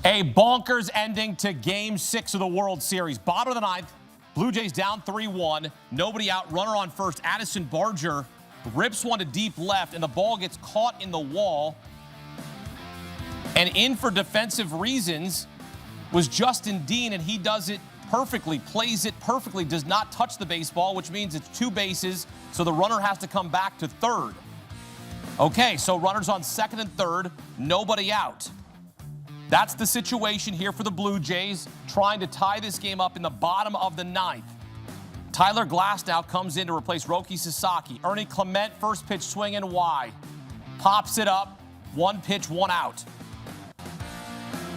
A bonkers ending to Game 6 of the World Series. Bottom of the ninth, Blue Jays down 3-1. Nobody out. Runner on first. Addison Barger rips one to deep left, and the ball gets caught in the wall. And in for defensive reasons was Justin Dean, and he does it perfectly, plays it perfectly, does not touch the baseball, which means it's two bases, so the runner has to come back to third. Okay, so runners on second and third, nobody out. That's the situation here for the Blue Jays, trying to tie this game up in the bottom of the ninth. Tyler Glasnow comes in to replace Roki Sasaki. Ernie Clement, first pitch swing and wide. Pops it up, one pitch, one out.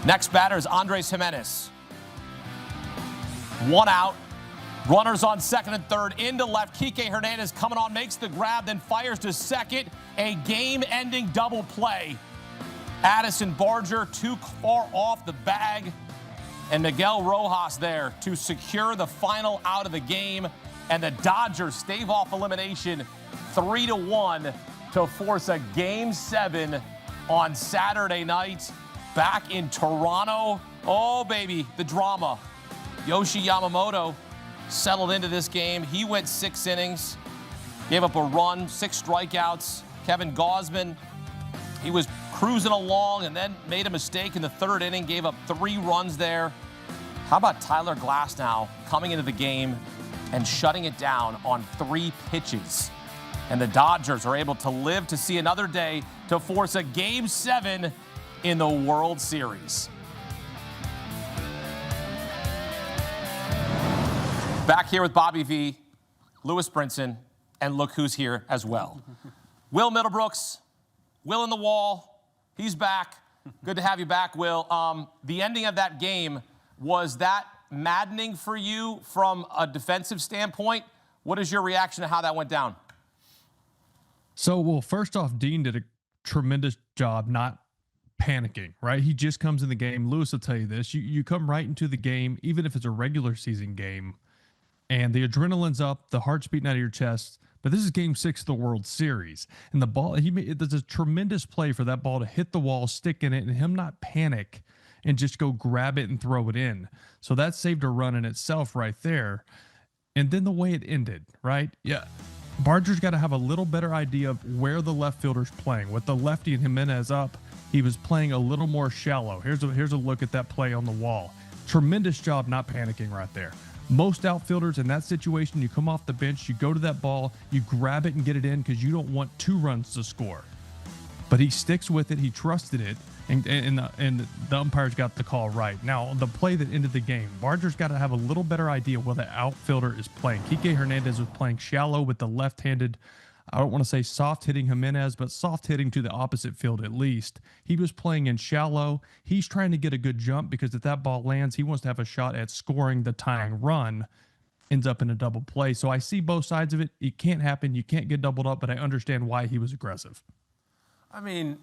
Next batter is Andres Jimenez. One out. Runners on second and third, into left. Kike Hernandez coming on, makes the grab, then fires to second. A game-ending double play. Addison Barger too far off the bag, and Miguel Rojas there to secure the final out of the game, and the Dodgers stave off elimination 3-1 to force a Game 7 on Saturday night back in Toronto. Oh, baby, the drama. Yoshi Yamamoto settled into this game. He went 6 innings, gave up a run, 6 strikeouts. Kevin Gausman, he was cruising along and then made a mistake in the third inning, gave up 3 runs there. How about Tyler Glasnow coming into the game and shutting it down on 3 pitches? And the Dodgers are able to live to see another day to force a Game 7 in the World Series. Back here with Bobby V, Lewis Brinson, and look who's here as well. Will Middlebrooks, Will in the wall, he's back. Good to have you back, Will. The ending of that game, was that maddening for you from a defensive standpoint? What is your reaction to how that went down? So, well, first off, Dean did a tremendous job not panicking, right? He just comes in the game. Lewis will tell you this. You come right into the game, even if it's a regular season game, and the adrenaline's up, the heart's beating out of your chest. But this is Game 6 of the World Series. And the ball, there's a tremendous play for that ball to hit the wall, stick in it, and him not panic and just go grab it and throw it in. So that saved a run in itself right there. And then the way it ended, right? Yeah. Barger's got to have a little better idea of where the left fielder's playing. With the lefty and Jimenez up, he was playing a little more shallow. Here's a look at that play on the wall. Tremendous job not panicking right there. Most outfielders in that situation, you come off the bench, you go to that ball, you grab it and get it in because you don't want 2 runs to score. But he sticks with it. He trusted it, and the umpires got the call right. Now, the play that ended the game, Barger's got to have a little better idea where the outfielder is playing. Kike Hernandez was playing shallow with the left-handed, I don't want to say soft-hitting Jimenez, but soft-hitting to the opposite field at least. He was playing in shallow. He's trying to get a good jump because if that ball lands, he wants to have a shot at scoring the tying run. Ends up in a double play. So I see both sides of it. It can't happen. You can't get doubled up, but I understand why he was aggressive. I mean,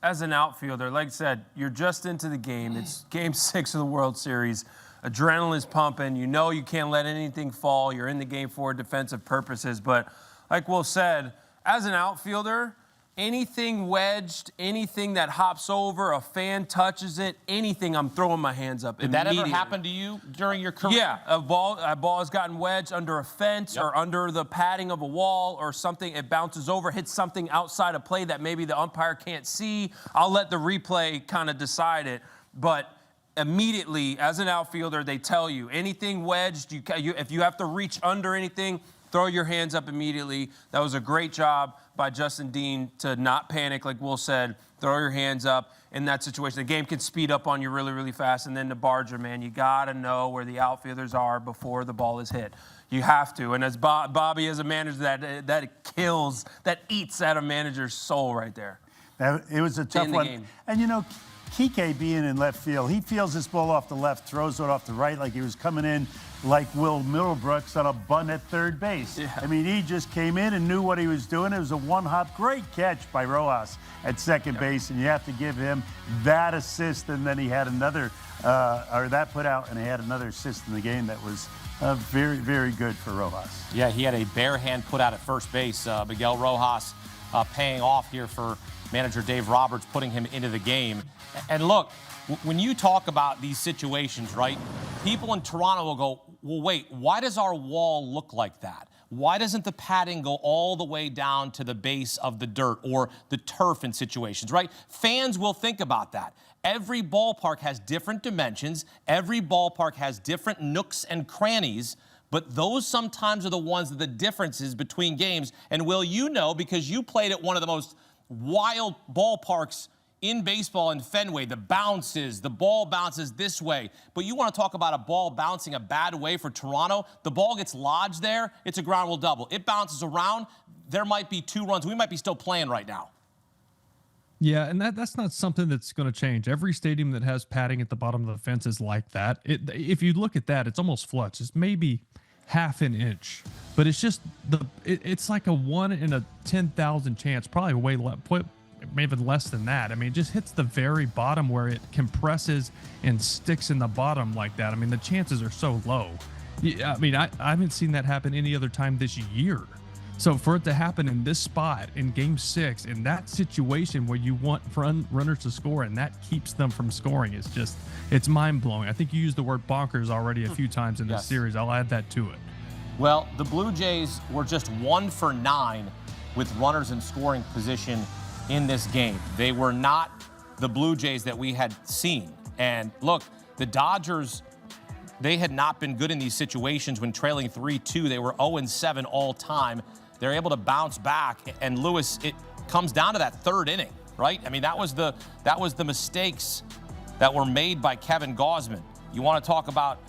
as an outfielder, like I said, you're just into the game. It's Game 6 of the World Series. Adrenaline's pumping. You know you can't let anything fall. You're in the game for defensive purposes, but like Will said, as an outfielder, anything wedged, anything that hops over, a fan touches it, anything, I'm throwing my hands up. Did that ever happen to you during your career? Yeah, a ball has gotten wedged under a fence or under the padding of a wall or something. It bounces over, hits something outside of play that maybe the umpire can't see. I'll let the replay kind of decide it. But immediately, as an outfielder, they tell you, anything wedged, if you have to reach under anything, throw your hands up immediately. That was a great job by Justin Dean to not panic, like Will said. Throw your hands up in that situation. The game can speed up on you really, really fast. And then the Barger, man, you got to know where the outfielders are before the ball is hit. You have to. And as Bobby is a manager, that kills, that eats at a manager's soul right there. It was a tough one. Game. And, you know, Kike being in left field, he feels this ball off the left, throws it off the right like he was coming in like Will Middlebrooks on a bunt at third base. Yeah. I mean, he just came in and knew what he was doing. It was a one-hop, great catch by Rojas at second base, and you have to give him that assist, and then he had another, or that put out, and he had another assist in the game that was very, very good for Rojas. Yeah, he had a bare hand put out at first base. Miguel Rojas paying off here for manager Dave Roberts putting him into the game. And look, when you talk about these situations, right, people in Toronto will go, well, wait, why does our wall look like that? Why doesn't the padding go all the way down to the base of the dirt or the turf in situations, right? Fans will think about that. Every ballpark has different dimensions. Every ballpark has different nooks and crannies, but those sometimes are the ones that the differences between games. And Will, you know, because you played at one of the most wild ballparks in baseball in Fenway, the bounces, the ball bounces this way. But you want to talk about a ball bouncing a bad way for Toronto? The ball gets lodged there, it's a ground rule double. It bounces around, there might be 2 runs. We might be still playing right now. Yeah, and that's not something that's going to change. Every stadium that has padding at the bottom of the fence is like that. If you look at that, it's almost flush. It's maybe half an inch, but it's just it's like a 1 in a 10,000 chance, probably maybe less than that. I mean, it just hits the very bottom where it compresses and sticks in the bottom like that. I mean, the chances are so low. I mean, I haven't seen that happen any other time this year. So for it to happen in this spot in Game 6, in that situation where you want runners to score and that keeps them from scoring, it's mind-blowing. I think you used the word bonkers already a few times in this series. I'll add that to it. Well, the Blue Jays were just 1 for 9 with runners in scoring position in this game. They were not the Blue Jays that we had seen. And look, the Dodgers, they had not been good in these situations when trailing 3-2. They were 0-7 all time. They're able to bounce back. And Lewis, it comes down to that 3rd inning, right? I mean, that was the mistakes that were made by Kevin Gausman. You want to talk about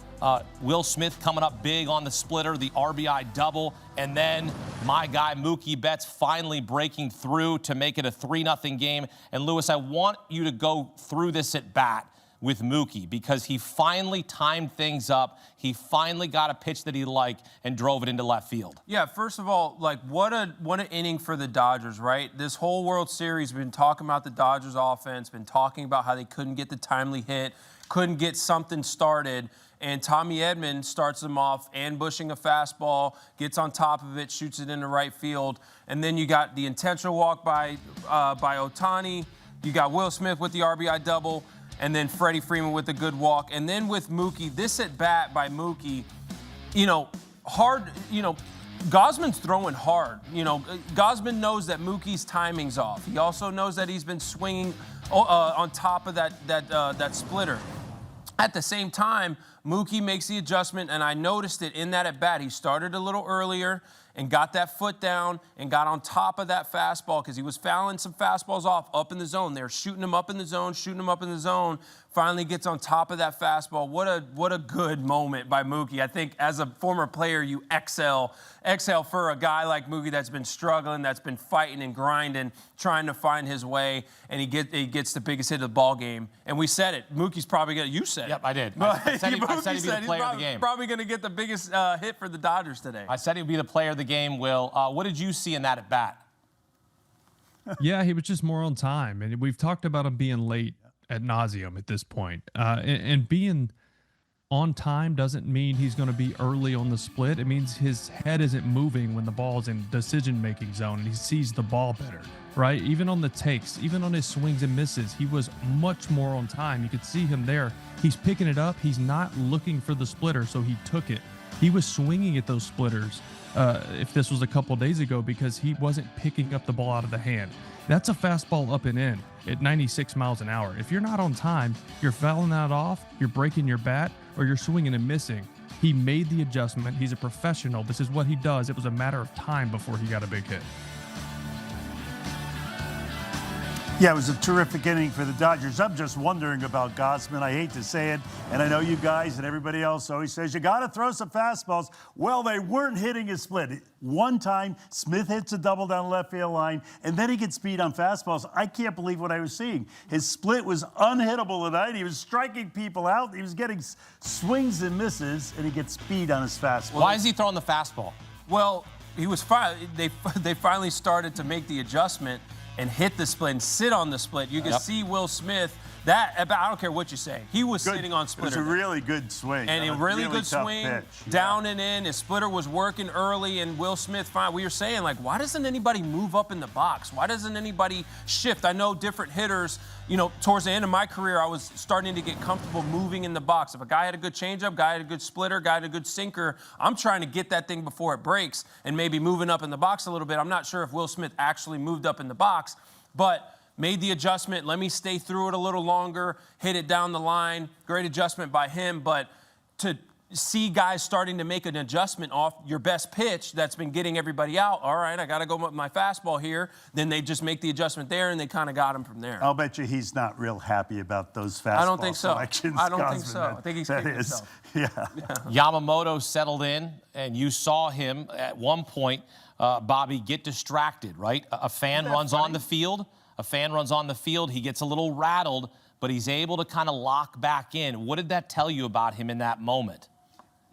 Will Smith coming up big on the splitter, the RBI double, and then my guy Mookie Betts finally breaking through to make it a 3-0 game. And Lewis, I want you to go through this at bat with Mookie because he finally timed things up. He finally got a pitch that he liked and drove it into left field. Yeah, first of all, like what an inning for the Dodgers, right? This whole World Series, we've been talking about the Dodgers offense, been talking about how they couldn't get the timely hit, couldn't get something started. And Tommy Edman starts them off, ambushing a fastball, gets on top of it, shoots it into right field. And then you got the intentional walk by Ohtani. You got Will Smith with the RBI double, and then Freddie Freeman with a good walk. And then with Mookie, this at bat by Mookie, hard, Gausman's throwing hard. Gausman knows that Mookie's timing's off. He also knows that he's been swinging on top of that splitter. At the same time, Mookie makes the adjustment, and I noticed it in that at-bat. He started a little earlier and got that foot down and got on top of that fastball because he was fouling some fastballs off up in the zone. They were shooting him up in the zone, finally gets on top of that fastball. What a good moment by Mookie. I think as a former player, you exhale for a guy like Mookie that's been struggling, that's been fighting and grinding, trying to find his way, and he gets the biggest hit of the ball game. And we said it. Mookie's probably going to, you said it. Yep, I did. I said he'd be the player of the game. Probably going to get the biggest hit for the Dodgers today. I said he'd be the player of the game, Will. What did you see in that at bat? Yeah, he was just more on time. And we've talked about him being late ad nauseum at this point. And being on time doesn't mean he's going to be early on the split. It means his head isn't moving when the ball's in decision-making zone and he sees the ball better, right? Even on the takes, even on his swings and misses, he was much more on time. You could see him there. He's picking it up. He's not looking for the splitter, so he took it. He was swinging at those splitters if this was a couple days ago because he wasn't picking up the ball out of the hand. That's a fastball up and in at 96 miles an hour. If you're not on time, you're fouling that off, you're breaking your bat, or you're swinging and missing. He made the adjustment. He's a professional. This is what he does. It was a matter of time before he got a big hit. Yeah, it was a terrific inning for the Dodgers. I'm just wondering about Gausman. I hate to say it, and I know you guys and everybody else always says you got to throw some fastballs. Well, they weren't hitting his split. One time, Smith hits a double down left field line, and then he gets beat on fastballs. I can't believe what I was seeing. His split was unhittable tonight. He was striking people out. He was getting swings and misses, and he gets beat on his fastball. Why is he throwing the fastball? Well, he was they finally started to make the adjustment and hit the split and sit on the split. You could see Will Smith I don't care what you say. He was sitting on splitter. It was a really good swing. And a really good swing, pitch. down and in. His splitter was working early, and Will Smith, fine. We were saying, like, why doesn't anybody move up in the box? Why doesn't anybody shift? I know different hitters, towards the end of my career, I was starting to get comfortable moving in the box. If a guy had a good changeup, guy had a good splitter, guy had a good sinker, I'm trying to get that thing before it breaks and maybe moving up in the box a little bit. I'm not sure if Will Smith actually moved up in the box, but made the adjustment, let me stay through it a little longer, hit it down the line. Great adjustment by him, but to see guys starting to make an adjustment off your best pitch that's been getting everybody out, all right, I got to go with my fastball here, then they just make the adjustment there, and they kind of got him from there. I'll bet you he's not real happy about those fastball selections. I don't think so. I think he's kidding himself. Yeah. Yamamoto settled in, and you saw him at one point, Bobby, get distracted, right? A fan runs on the field. A fan runs on the field. He gets a little rattled, but he's able to kind of lock back in. What did that tell you about him in that moment?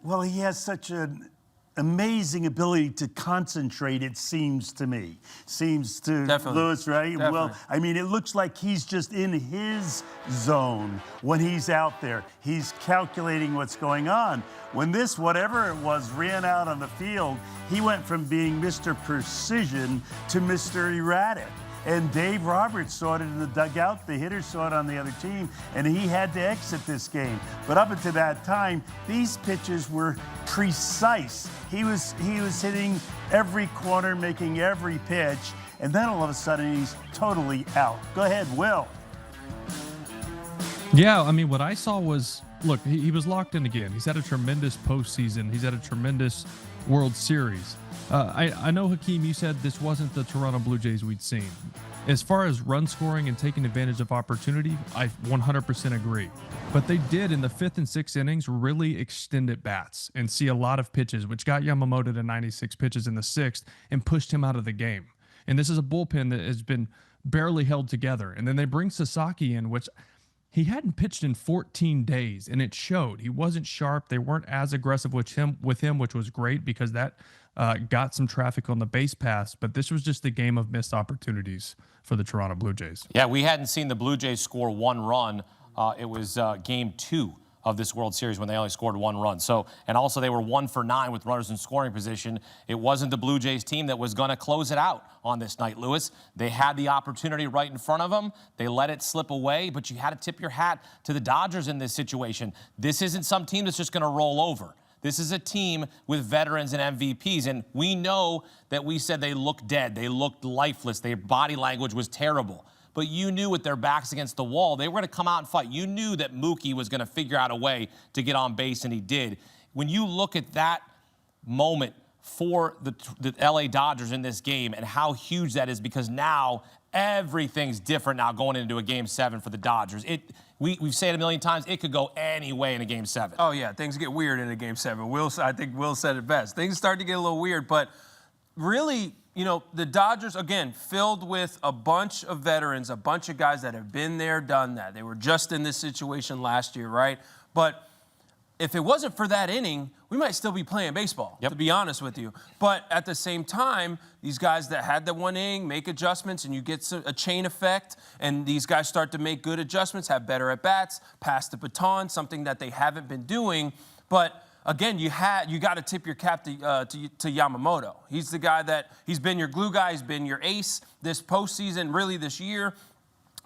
Well, he has such an amazing ability to concentrate, it seems to me. Seems to Lewis, right? Definitely. Well, I mean, it looks like he's just in his zone when he's out there. He's calculating what's going on. When this, whatever it was, ran out on the field, he went from being Mr. Precision to Mr. Erratic. And Dave Roberts saw it in the dugout. The hitters saw it on the other team, and he had to exit this game. But up until that time, these pitches were precise. He was hitting every corner, making every pitch, and then all of a sudden he's totally out. Go ahead, Will. Yeah, I mean, what I saw was, look, he was locked in again. He's had a tremendous postseason. He's had a tremendous World Series. I know, Hakeem, you said this wasn't the Toronto Blue Jays we'd seen. As far as run scoring and taking advantage of opportunity, I 100% agree. But they did, in the 5th and 6th innings, really extend at bats and see a lot of pitches, which got Yamamoto to 96 pitches in the 6th and pushed him out of the game. And this is a bullpen that has been barely held together. And then they bring Sasaki in, which he hadn't pitched in 14 days, and it showed. He wasn't sharp. They weren't as aggressive with him, which was great because that got some traffic on the base pass. But this was just a game of missed opportunities for the Toronto Blue Jays. Yeah, we hadn't seen the Blue Jays score one run. It was game 2 of this World Series when they only scored 1 run. So, and also they were 1 for 9 with runners in scoring position. It wasn't the Blue Jays team that was going to close it out on this night, Lewis. They had the opportunity right in front of them. They let it slip away, but you had to tip your hat to the Dodgers in this situation. This isn't some team that's just going to roll over. This is a team with veterans and MVPs, and we know that we said they looked dead. They looked lifeless. Their body language was terrible. But you knew with their backs against the wall, they were going to come out and fight. You knew that Mookie was going to figure out a way to get on base, and he did. When you look at that moment for the LA Dodgers in this game and how huge that is, because now everything's different now going into a Game 7 for the Dodgers. We've said it a million times, it could go any way in a Game 7. Oh, yeah, things get weird in a Game 7. I think Will said it best. Things start to get a little weird, but really, the Dodgers, again, filled with a bunch of veterans, a bunch of guys that have been there, done that. They were just in this situation last year, right? But if it wasn't for that inning, we might still be playing baseball, to be honest with you. But at the same time, these guys that had the 1 inning make adjustments, and you get a chain effect, and these guys start to make good adjustments, have better at-bats, pass the baton, something that they haven't been doing. But again, you got to tip your cap to Yamamoto. He's the guy he's been your glue guy, he's been your ace this postseason, really this year,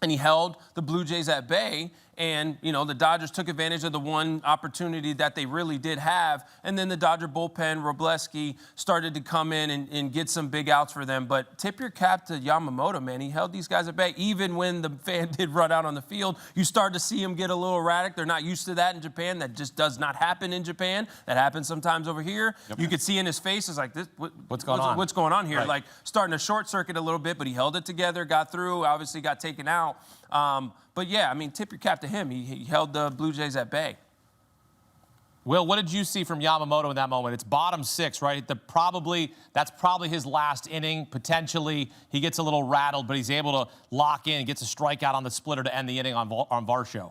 and he held the Blue Jays at bay. And, the Dodgers took advantage of the one opportunity that they really did have. And then the Dodger bullpen, Robleski, started to come in and get some big outs for them. But tip your cap to Yamamoto, man. He held these guys at bay. Even when the fan did run out on the field, you start to see him get a little erratic. They're not used to that in Japan. That just does not happen in Japan. That happens sometimes over here. Yep. You could see in his face, it's like, what's going on? What's going on here? Right. Like starting to short circuit a little bit, but he held it together, got through, obviously got taken out. But yeah, I mean, tip your cap to him. He held the Blue Jays at bay. Will, what did you see from Yamamoto in that moment? It's bottom 6, right? That's probably his last inning. Potentially, he gets a little rattled, but he's able to lock in, gets a strikeout on the splitter to end the inning on Varsho.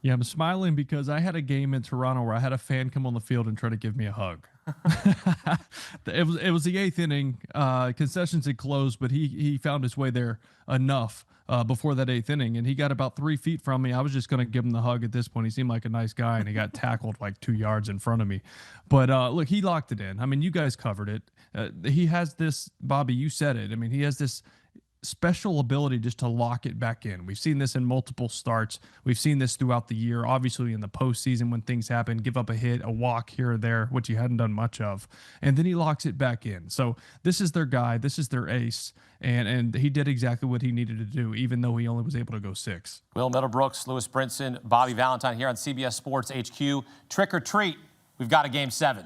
Yeah, I'm smiling because I had a game in Toronto where I had a fan come on the field and try to give me a hug. It was the 8th inning. Concessions had closed, but he found his way there enough before that 8th inning, and he got about 3 feet from me. I was just going to give him the hug at this point. He seemed like a nice guy, and he got tackled like 2 yards in front of me. But look, he locked it in. I mean, you guys covered it. He has this, Bobby, you said it. I mean, he has this special ability just to lock it back in. We've seen this in multiple starts. We've seen this throughout the year, obviously in the postseason when things happen, give up a hit, a walk here or there, which he hadn't done much of. And then he locks it back in. So this is their guy. This is their ace. And he did exactly what he needed to do, even though he only was able to go 6. Will Middlebrooks, Lewis Brinson, Bobby Valentine here on CBS Sports HQ. Trick or treat, we've got a Game 7.